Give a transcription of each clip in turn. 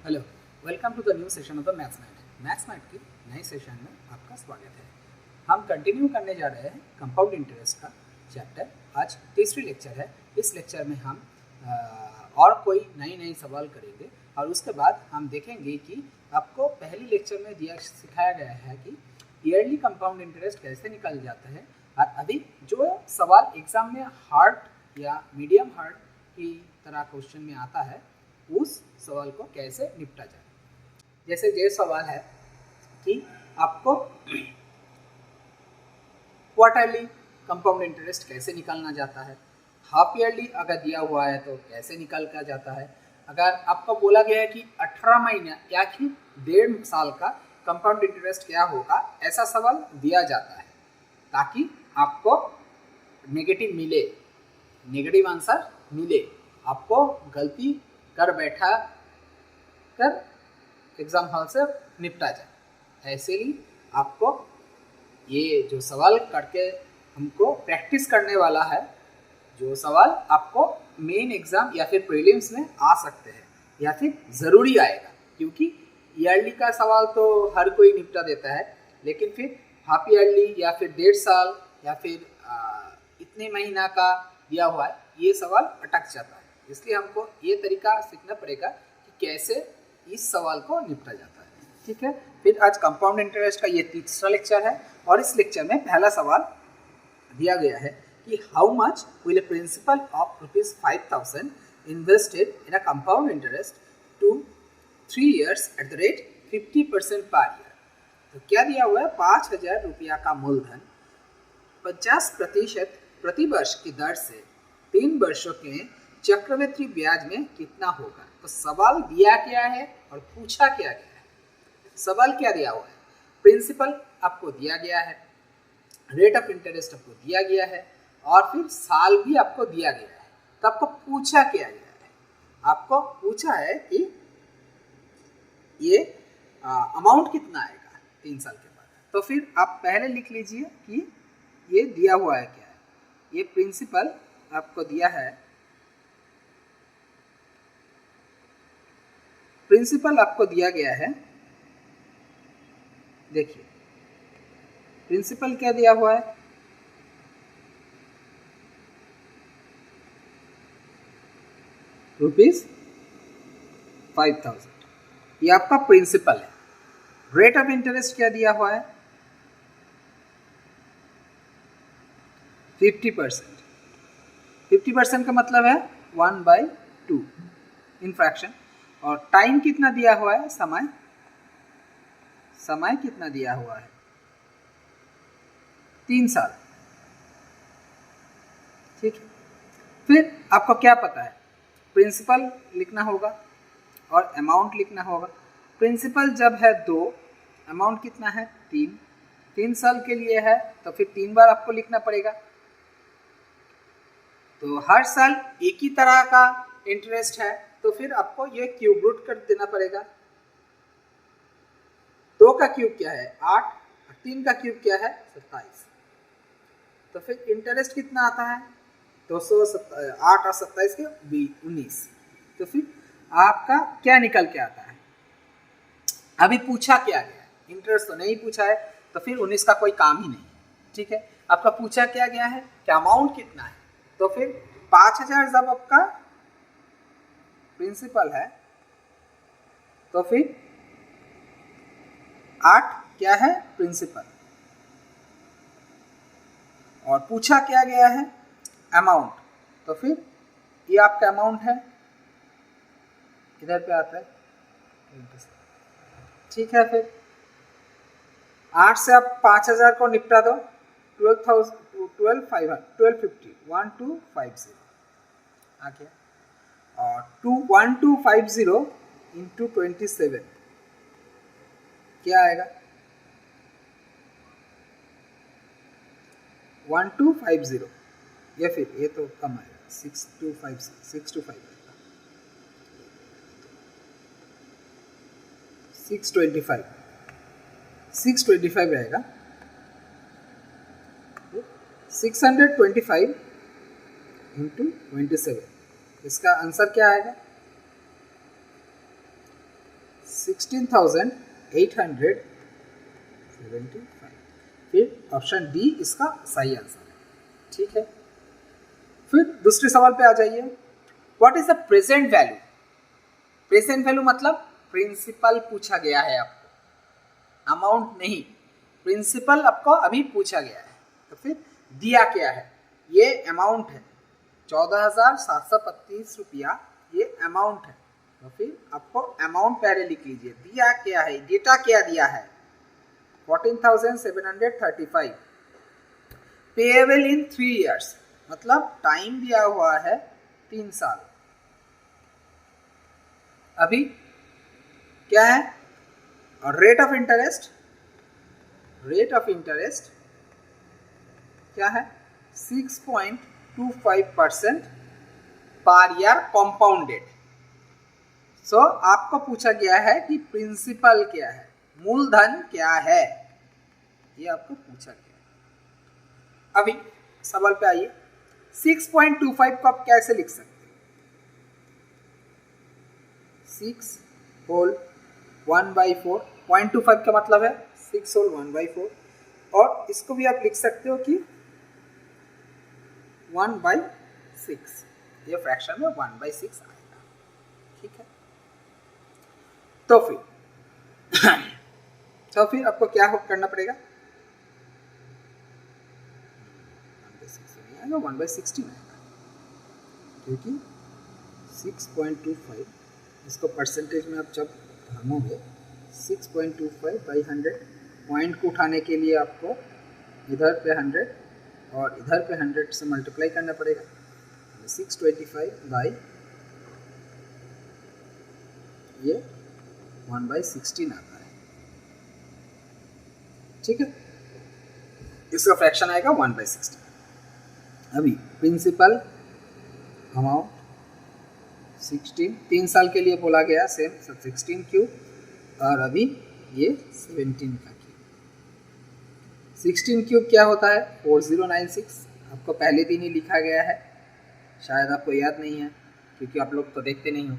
Hello, welcome to the new session of the maths mat की नए session में आपका स्वागत है। हम कंटिन्यू करने जा रहे हैं कंपाउंड इंटरेस्ट का चैप्टर। आज तीसरी लेक्चर है। इस लेक्चर में हम और कोई नई सवाल करेंगे और उसके बाद हम देखेंगे कि आपको पहली लेक्चर में सिखाया गया है कि ईयरली कंपाउंड इंटरेस्ट कैसे निकल जाता है, और अभी जो सवाल एग्जाम में हार्ड या मीडियम हार्ड की तरह क्वेश्चन में आता है उस सवाल को कैसे निपटा जाए। जैसे ये सवाल है कि आपको क्वार्टरली कंपाउंड इंटरेस्ट कैसे निकालना जाता है, हाफ ईयरली अगर दिया हुआ है तो कैसे निकाल का जाता है, अगर आपको बोला गया है कि 18 महीना या कि 1.5 साल का कंपाउंड इंटरेस्ट क्या होगा, ऐसा सवाल दिया जाता है ताकि आपको नेगेटिव मिले, नेगेटिव आंसर मिले, आपको गलती कर बैठा कर एग्जाम हॉल से निपटा जाए। ऐसे ही आपको ये जो सवाल करके हमको प्रैक्टिस करने वाला है, जो सवाल आपको मेन एग्जाम या फिर प्रीलिम्स में आ सकते हैं या फिर ज़रूरी आएगा, क्योंकि ईयरली का सवाल तो हर कोई निपटा देता है, लेकिन फिर हाफ ईयरली या फिर 1.5 साल या फिर इतने महीना का दिया हुआ है, ये सवाल अटक जाता है। इसलिए हमको ये तरीका सीखना पड़ेगा कि कैसे इस सवाल को निपटा जाता है। ठीक है, फिर आज कंपाउंड इंटरेस्ट का ये तीसरा लेक्चर है और इस लेक्चर में पहला सवाल दिया गया है कि how much will a principal of ₹5,000 invested in a compound interest to 3 years at the rate 50% per year. तो क्या दिया हुआ है, 5,000 रुपया का मूलधन 50% प्रति वर्ष की दर से 3 वर्षों के चक्रवृद्धि ब्याज में कितना होगा। तो सवाल दिया क्या है और पूछा क्या गया है। सवाल क्या दिया हुआ है, प्रिंसिपल आपको दिया गया है, रेट ऑफ इंटरेस्ट आपको दिया गया है और फिर साल भी आपको दिया गया है। तो आपको पूछा क्या गया है, आपको पूछा है कि ये अमाउंट कितना आएगा 3 साल के बाद। तो फिर आप पहले लिख लीजिए कि ये दिया हुआ है क्या है। ये प्रिंसिपल आपको दिया है, प्रिंसिपल आपको दिया गया है। देखिए प्रिंसिपल क्या दिया हुआ है, ₹5,000, ये आपका प्रिंसिपल है। रेट ऑफ इंटरेस्ट क्या दिया हुआ है, 50%। 50% का मतलब है 1/2 इन फ्रैक्शन। और टाइम कितना दिया हुआ है, समय कितना दिया हुआ है, 3 साल। ठीक है, फिर आपको क्या पता है, प्रिंसिपल लिखना होगा और अमाउंट लिखना होगा। प्रिंसिपल जब है 2, अमाउंट कितना है 3 साल के लिए है, तो फिर 3 बार आपको लिखना पड़ेगा। तो हर साल एक ही तरह का इंटरेस्ट है, तो फिर आपको ये क्यूब रूट कर देना पड़ेगा। 2 का क्यूब क्या है 8, 3 का क्यूब क्या है 27। तो फिर इंटरेस्ट कितना आता है 8 और 27 के 19। तो फिर आपका क्या निकल के आता है, अभी पूछा क्या गया है, इंटरेस्ट तो नहीं पूछा है, तो फिर 19 का कोई काम ही नहीं। ठीक है, आपका पूछा क्या गया है कि अमाउंट कितना है। तो फिर 5,000 जब आपका प्रिंसिपल है, तो फिर 8 क्या है प्रिंसिपल, और पूछा क्या गया है अमाउंट। तो फिर ये आपका अमाउंट है, इधर पे आता है। ठीक है, फिर 8 से आप 5,000 को निपटा दो, 1250 आ गया। और 1250 इंटू 27 क्या आएगा, 1250, या फिर ये तो कम आएगा 625 आएगा, 625 रहेगा। 625 इंटू 27, इसका आंसर क्या आएगा 16,875। फिर ऑप्शन डी इसका सही आंसर है। ठीक है, फिर दूसरे सवाल पे आ जाइए। What is the present value? Present value मतलब प्रिंसिपल पूछा गया है आपको, अमाउंट नहीं, प्रिंसिपल आपको अभी पूछा गया है। तो फिर दिया क्या है? ये अमाउंट है 14,725 रुपया, ये अमाउंट है। तो फिर आपको अमाउंट पहले लिख लीजिए। दिया क्या है, डेटा क्या दिया है? 14,735 पेएबल इन 3 years, मतलब टाइम दिया हुआ है 3 साल। अभी क्या है? और rate of interest, rate of interest क्या है? 6.25% पर ईयर कॉम्पाउंडेड। सो आपको पूछा गया है कि प्रिंसिपल क्या है, मूलधन क्या है, ये आपको पूछा गया। अभी सवाल पे आइए। 6.25 को आप कैसे लिख सकते हैं? 6 होल 1/4, 0.25 का मतलब है 6 होल 1/4, और इसको भी आप लिख सकते हो कि 1/6, ये फ्रैक्शन में 1/6 आएगा। ठीक है, तो फिर आपको क्या करना पड़ेगा? 1/16 आएगा, क्योंकि 6.25 इसको परसेंटेज में आप जब भागोगे 6.25/100, पॉइंट को उठाने के लिए आपको इधर पे 100 और इधर पे 100 से मल्टीप्लाई करना पड़ेगा। 625 बाई ये 1/16 आता है। ठीक है, इसका फ्रैक्शन आएगा 1/16। अभी प्रिंसिपल अमाउंट 16, 3 साल के लिए बोला गया, सेम 16 क्यूब, और अभी ये 17 का क्यूब। 16 क्यूब क्या होता है? 4096, आपको पहले दिन ही लिखा गया है, शायद आपको याद नहीं है क्योंकि आप लोग तो देखते नहीं हो।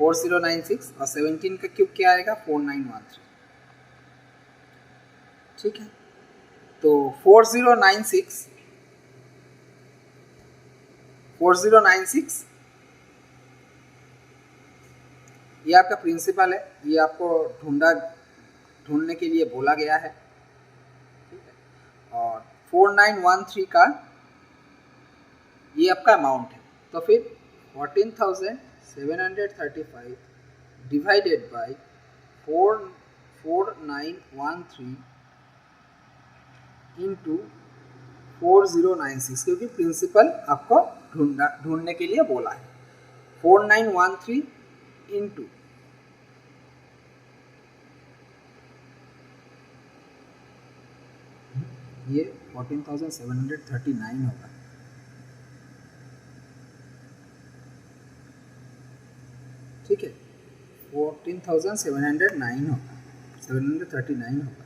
4096 और 17 का क्यूब क्या आएगा? 4913। ठीक है, तो 4096 ये आपका प्रिंसिपल है, ये आपको ढूंढने के लिए बोला गया है। ठीक है, और 4913 का ये आपका अमाउंट है। तो फिर 14,735 डिवाइडेड बाई 4913 इंटू 4096, क्योंकि प्रिंसिपल आपको ढूंढने के लिए बोला है। 4913 इंटू ये 14,739 होगा। ठीक है, 14,709 होगा, 739 होगा।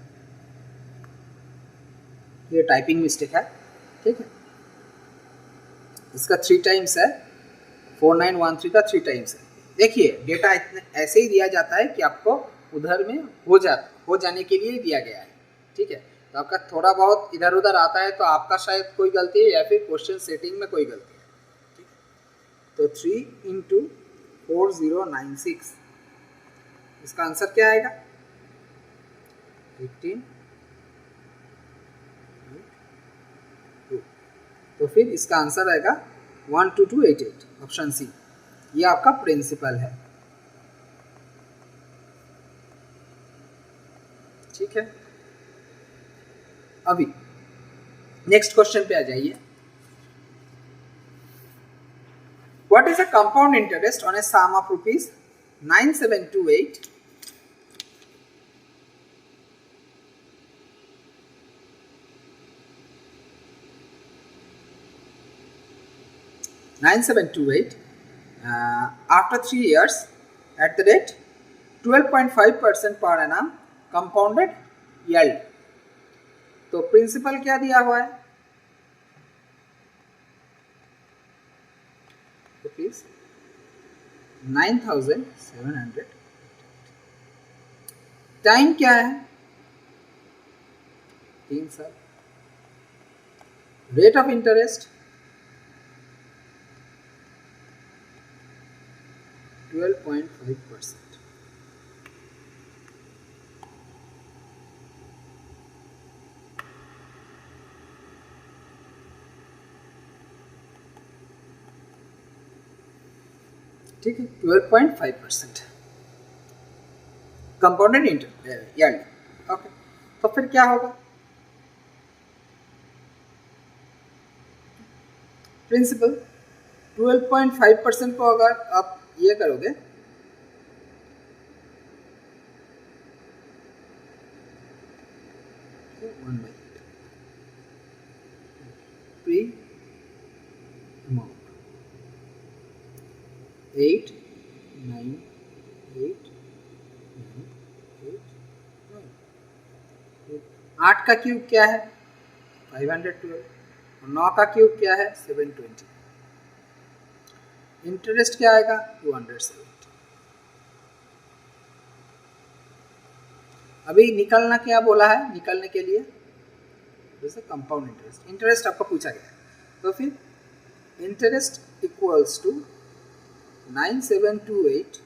ये टाइपिंग मिस्टेक है। ठीक है, इसका 3 टाइम्स है, 4913 का 3 टाइम्स है। देखिए डेटा इतने ऐसे ही दिया जाता है कि आपको उधर में हो जाने के लिए दिया गया है। ठीक है, तो आपका थोड़ा बहुत इधर उधर आता है तो आपका शायद कोई गलती है या फिर क्वेश्चन सेटिंग में कोई गलती है। ठीक है, तो 3 इंटू 4096, इसका आंसर क्या आएगा? 18। तो फिर इसका आंसर आएगा 12288, ऑप्शन सी, ये आपका प्रिंसिपल है। ठीक है, अभी नेक्स्ट क्वेश्चन पे आ जाइए। What is a compound interest on a sum of rupees 9728 after 3 years at the rate 12.5% per annum compounded yield। तो प्रिंसिपल क्या दिया हुआ है? रुपीज 9,700, टाइम क्या है? 3 साल। Rate of interest 12.5%। ठीक है, 12.5% कंपाउंडेड इंटरेस्ट यानी। ओके, तो फिर क्या होगा? प्रिंसिपल 12.5% को अगर आप ये करोगे तो 1/8 प्री अमाउंट 8 9 8 9 8 9। 8 का क्यूब क्या है? 512। 9 का क्यूब क्या है? 720। इंटरेस्ट क्या आएगा? 270। अभी निकलना क्या बोला है? निकलने के लिए जैसे कंपाउंड इंटरेस्ट, इंटरेस्ट आपको पूछा गया है, तो फिर इंटरेस्ट इक्वल्स टू 9728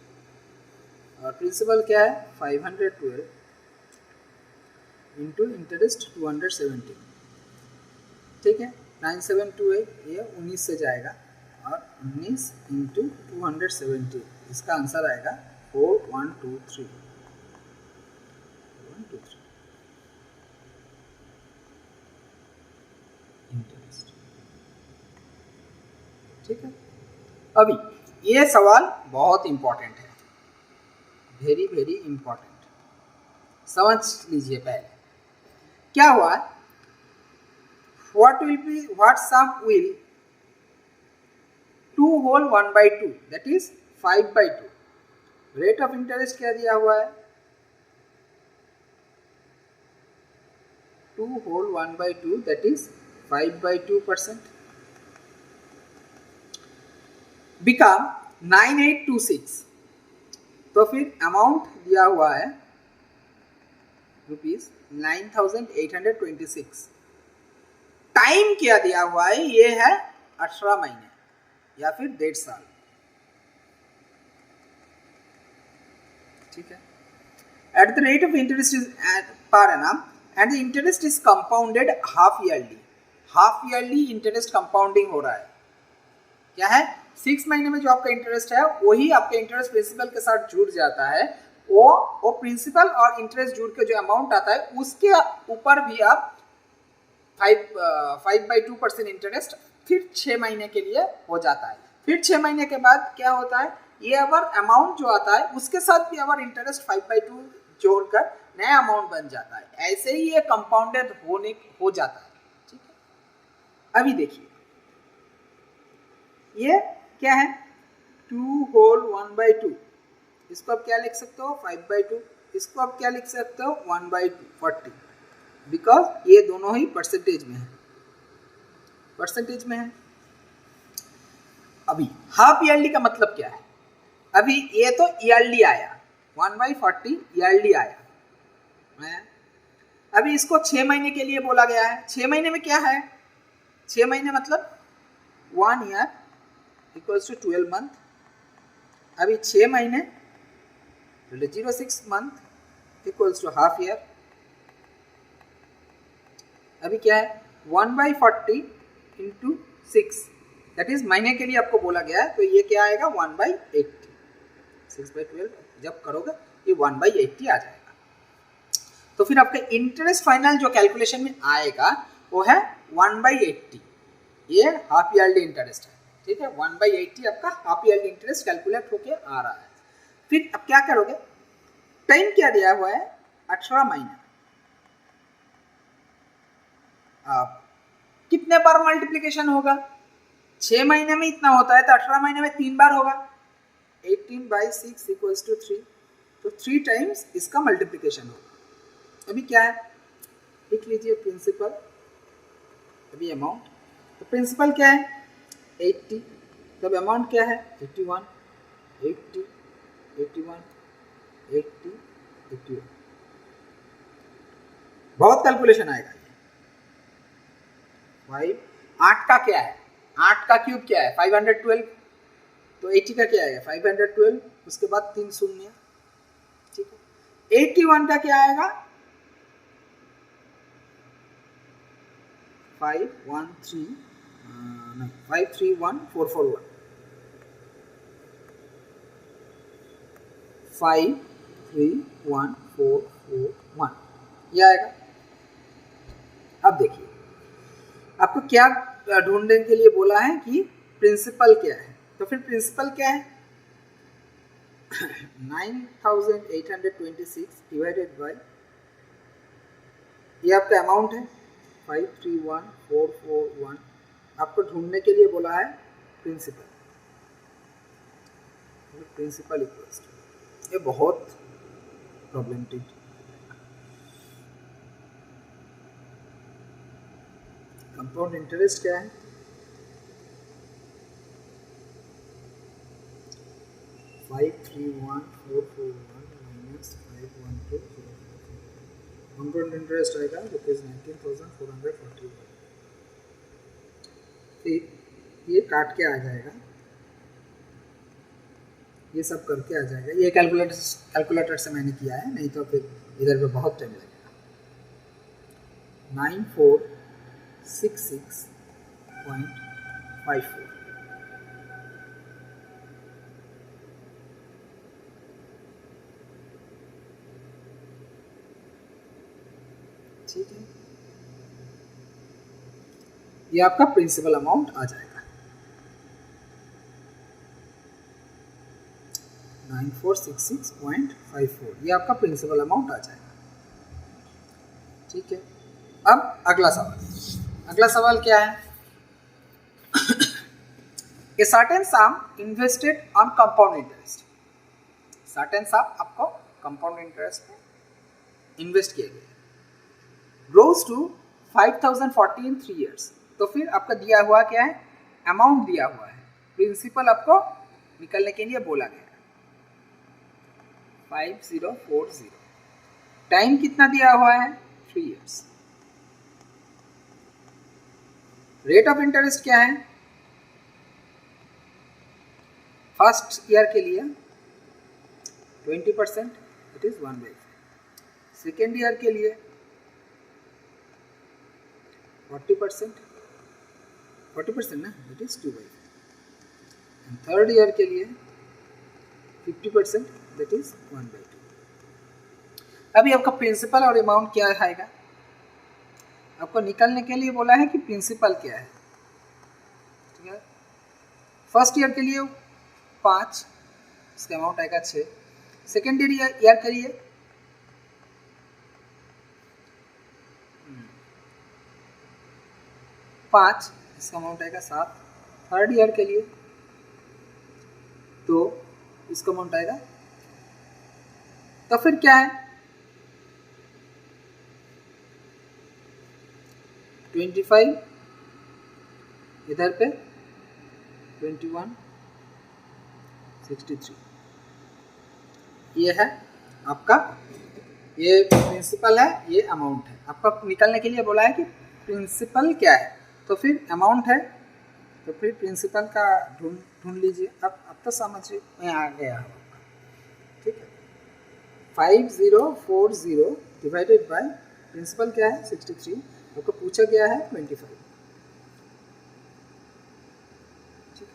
और प्रिंसिपल क्या है? 512 इंटू इंटरेस्ट 270। ठीक है, 9728 ये 19 से जाएगा और 19 इंटू 270, इसका आंसर आएगा 4123। इंटरेस्ट। ठीक है, अभी ये सवाल बहुत इंपॉर्टेंट है, वेरी वेरी इंपॉर्टेंट, समझ लीजिए। पहले क्या हुआ? what sum will 2 whole 1/2 that is 5/2। Rate of interest क्या दिया हुआ है? 2 whole 1/2 that is 5/2% become 9826। तो फिर अमाउंट दिया हुआ है ₹9,826। टाइम क्या दिया हुआ है? ये है 18 महीने या फिर 1.5 साल। ठीक है, eight the rate of interest is per annum and the interest is compounded half yearly. Half yearly interest compounding हो रहा है। क्या है? 6 महीने में जो आपका इंटरेस्ट है वही आपका इंटरेस्ट प्रिंसिपल के साथ जुड़ जाता है। वो प्रिंसिपल और इंटरेस्ट जुड़ के जो अमाउंट आता है उसके ऊपर भी आप 5/2% इंटरेस्ट फिर 6 महीने के लिए हो जाता है। फिर 6 महीने के बाद क्या होता है? ये अगर अमाउंट जो आता है उसके साथ भी अगर इंटरेस्ट 5/2 जोड़कर नया अमाउंट बन जाता है। ऐसे ही ये कंपाउंडेड हो जाता है। ठीक है, अभी देखिए ये क्या है? 2 whole 1/2, इसको आप क्या लिख सकते हो? 5/2। इसको आप क्या लिख सकते हो? 1/2 40, बिकॉज ये दोनों ही परसेंटेज में है, परसेंटेज में है। अभी हाफ ईयरली का मतलब क्या है? अभी ये तो ईयरली आया, 1/40 ईयरली आया। अभी इसको 6 महीने के लिए बोला गया है। 6 महीने में क्या है? 6 महीने मतलब 1 ईयर इक्वल्स टू 12 मंथ। अभी 6 महीने 06 month equals to half year. अभी क्या है? 1/40 इंटू 6 दैट इज महीने के लिए आपको बोला गया है, तो ये क्या आएगा? 1/80। 6/12 जब करोगे ये 1/80 आ जाएगा। तो फिर आपका इंटरेस्ट फाइनल जो कैलकुलेशन में आएगा वो है 1/80। ये हाफ ईयरली इंटरेस्ट है। ठीक है, 1/80 आपका हाफ ईयरली इंटरेस्ट कैलकुलेट होके आ रहा है। फिर अब क्या करोगे? टाइम क्या दिया हुआ है? 18 महीने। कितने बार मल्टीप्लीकेशन होगा? 6 महीने में इतना होता है तो 18 महीने में 3 बार होगा। 18/6 इक्वल्स टू 3, तो 3 टाइम्स इसका मल्टीप्लीकेशन होगा। अभी क्या है? लिख लीजिए प्रिंसिपल, अभी अमाउंट। तो प्रिंसिपल क्या है? 80, तब अमाउंट क्या है? 81, 80, 81, 80, 81। बहुत कैलकुलेशन आएगा। 5, 8 का क्या है, 8 का क्यूब क्या है 512, तो 80 का क्या आएगा 512, उसके बाद 3 शून्य, ठीक है। 81 का क्या आएगा 531441, 531441 ये आएगा। अब देखिए आपको क्या ढूंढने के लिए बोला है कि प्रिंसिपल क्या है, तो फिर प्रिंसिपल क्या है 9826 डिवाइडेड बाय, ये आपका अमाउंट है 531441, आपको ढूंढने के लिए बोला है प्रिंसिपल। प्रिंसिपल इक्वल्स टू, ये बहुत प्रॉब्लमेटिक। कंपाउंड इंटरेस्ट क्या है 531441 माइनस 5120, कंपाउंड इंटरेस्ट आएगा रुपीज 19,441। फिर ये काट के आ जाएगा, ये सब करके आ जाएगा, ये कैलकुलेटर से मैंने किया है, नहीं तो फिर इधर पे बहुत टाइम लगेगा। 9466.54, ठीक है, ये आपका प्रिंसिपल अमाउंट आ जाएगा 9466.54, ये आपका प्रिंसिपल अमाउंट आ जाएगा, ठीक है। अब अगला सवाल क्या है A certain sum invested on compound interest, certain sum आपको compound interest में इन्वेस्ट किया गया, grows to 5040 in 3 years, तो फिर आपका दिया हुआ क्या है अमाउंट दिया हुआ है, प्रिंसिपल आपको निकलने के लिए बोला गया 5040, टाइम कितना दिया हुआ है 3 years, रेट ऑफ इंटरेस्ट क्या है फर्स्ट ईयर के लिए 20%, इट इज 1/5, सेकेंड ईयर के लिए 40% ना, it is 2/5, and third year के लिए 50%, दैट इज 1/2। अभी आपका प्रिंसिपल और अमाउंट क्या आएगा, आपको निकलने के लिए बोला है कि प्रिंसिपल क्या है, ठीक है। फर्स्ट ईयर के लिए 5, इसका अमाउंट आएगा 6, सेकेंड ईयर के लिए 5, इसका अमाउंट आएगा 7, थर्ड ईयर के लिए 2, इसका अमाउंट आएगा, तो फिर क्या है 25, इधर पे 21, 63, ये है आपका, ये प्रिंसिपल है, ये अमाउंट है। आपका निकलने के लिए बोला है कि प्रिंसिपल क्या है, तो फिर अमाउंट है, तो फिर प्रिंसिपल का ढूंढ लीजिए। अब तो समझिए मैं आ गया हूँ, ठीक है। 5040 डिवाइडेड बाय प्रिंसिपल क्या है 63, आपको पूछा गया है 25, ठीक है।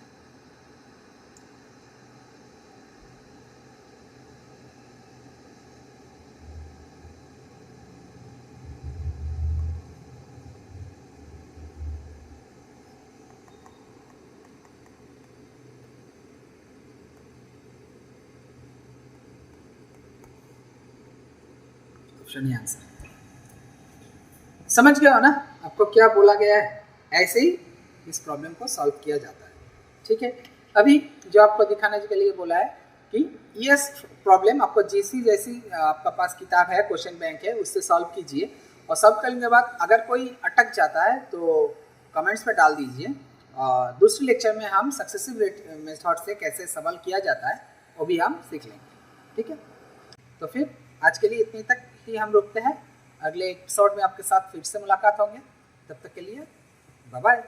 ऑप्शन ही आंसर, समझ गया हो ना आपको क्या बोला गया है, ऐसे ही इस प्रॉब्लम को सॉल्व किया जाता है, ठीक है। अभी जो आपको दिखाने के लिए बोला है कि ये प्रॉब्लम आपको जैसी आपका पास किताब है, क्वेश्चन बैंक है, उससे सॉल्व कीजिए, और सॉल्व करने के बाद अगर कोई अटक जाता है तो कमेंट्स में डाल दीजिए, और दूसरे लेक्चर में हम सक्सेसिव मेथड से कैसे सवाल किया जाता है वो भी हम सीख लेंगे, ठीक है। तो फिर आज के लिए इतनी तक ही हम रोकते हैं। अगले एपिसोड में आपके साथ फिर से मुलाकात होंगे। तब तक के लिए बाय बाय।